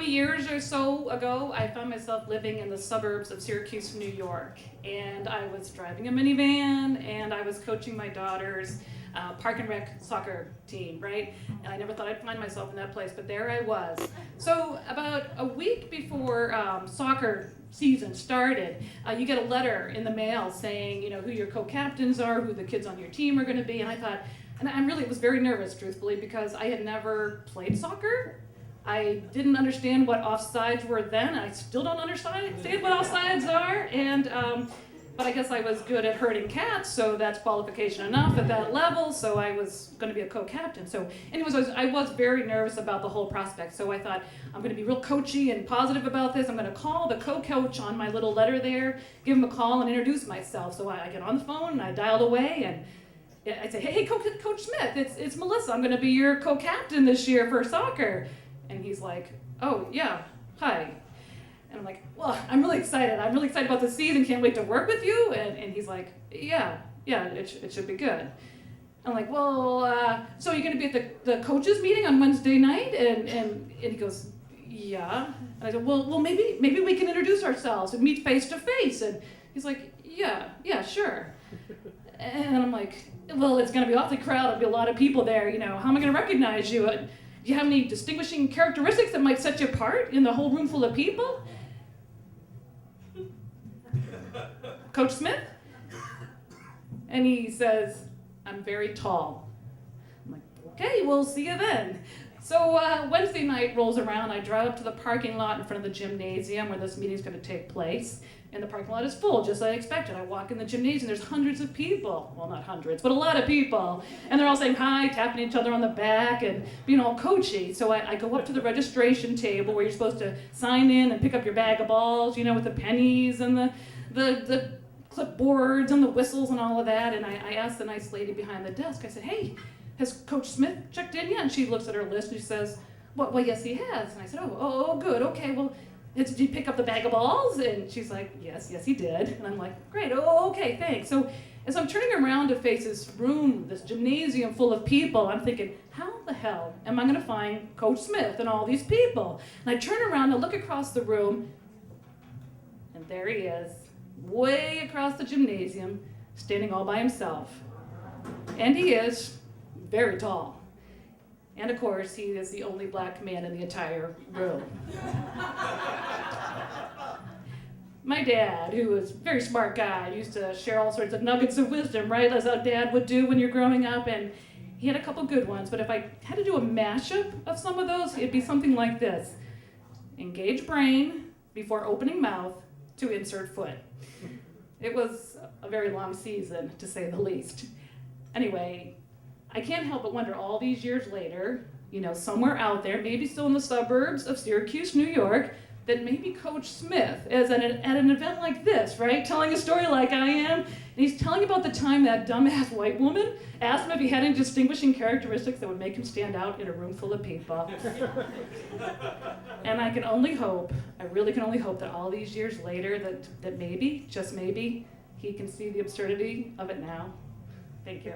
years or so ago, I found myself living in the suburbs of Syracuse, New York. And I was driving a minivan, and I was coaching my daughter's park and rec soccer team, right? And I never thought I'd find myself in that place, but there I was. So about a week before soccer season started, you get a letter in the mail saying, you know, who your co-captains are, who the kids on your team are going to be. And I thought, and I really was very nervous, truthfully, because I had never played soccer. I didn't understand what offsides were then. I still don't understand what offsides are. And but I guess I was good at herding cats, so that's qualification enough at that level. So I was going to be a co-captain. So, anyways, I was very nervous about the whole prospect. So I thought, I'm going to be real coachy and positive about this. I'm going to call the co-coach on my little letter there, give him a call, and introduce myself. So I get on the phone and I dialed away and I say, hey, Coach Smith, it's Melissa. I'm going to be your co-captain this year for soccer. And he's like, oh, yeah, hi. And I'm like, well, I'm really excited. I'm really excited about the season. Can't wait to work with you. And he's like, yeah, it should be good. I'm like, well, so you're going to be at the coaches meeting on Wednesday night? And he goes, yeah. And I said, well, maybe we can introduce ourselves and meet face to face. And he's like, yeah, sure. And I'm like, well, it's going to be awfully crowded. There'll be a lot of people there. You know, how am I going to recognize you? Do you have any distinguishing characteristics that might set you apart in the whole room full of people? Coach Smith? And he says, I'm very tall. I'm like, okay, we'll see you then. So Wednesday night rolls around. I drive up to the parking lot in front of the gymnasium where this meeting's going to take place. And the parking lot is full, just like I expected. I walk in the gymnasium, there's hundreds of people. Well, not hundreds, but a lot of people. And they're all saying hi, tapping each other on the back and being all coachy. So I go up to the registration table where you're supposed to sign in and pick up your bag of balls, you know, with the pennies and the clipboards and the whistles and all of that. And I asked the nice lady behind the desk, I said, hey, has Coach Smith checked in yet? And she looks at her list and she says, well, yes, he has. And I said, oh, good, okay, well, did you pick up the bag of balls? And she's like, yes, he did. And I'm like, great, okay, thanks. So as I'm turning around to face this room, this gymnasium full of people, I'm thinking, how the hell am I going to find Coach Smith and all these people? And I turn around and look across the room, and there he is, way across the gymnasium, standing all by himself. And he is very tall. And of course, he is the only black man in the entire room. My dad, who was a very smart guy, used to share all sorts of nuggets of wisdom, right? As a dad would do when you're growing up. And he had a couple good ones. But if I had to do a mashup of some of those, it'd be something like this. Engage brain before opening mouth to insert foot. It was a very long season, to say the least. Anyway, I can't help but wonder all these years later, you know, somewhere out there, maybe still in the suburbs of Syracuse, New York, that maybe Coach Smith is at an event like this, right? Telling a story like I am. And he's telling about the time that dumbass white woman asked him if he had any distinguishing characteristics that would make him stand out in a room full of people. And I really can only hope that all these years later that maybe, just maybe, he can see the absurdity of it now. Thank you.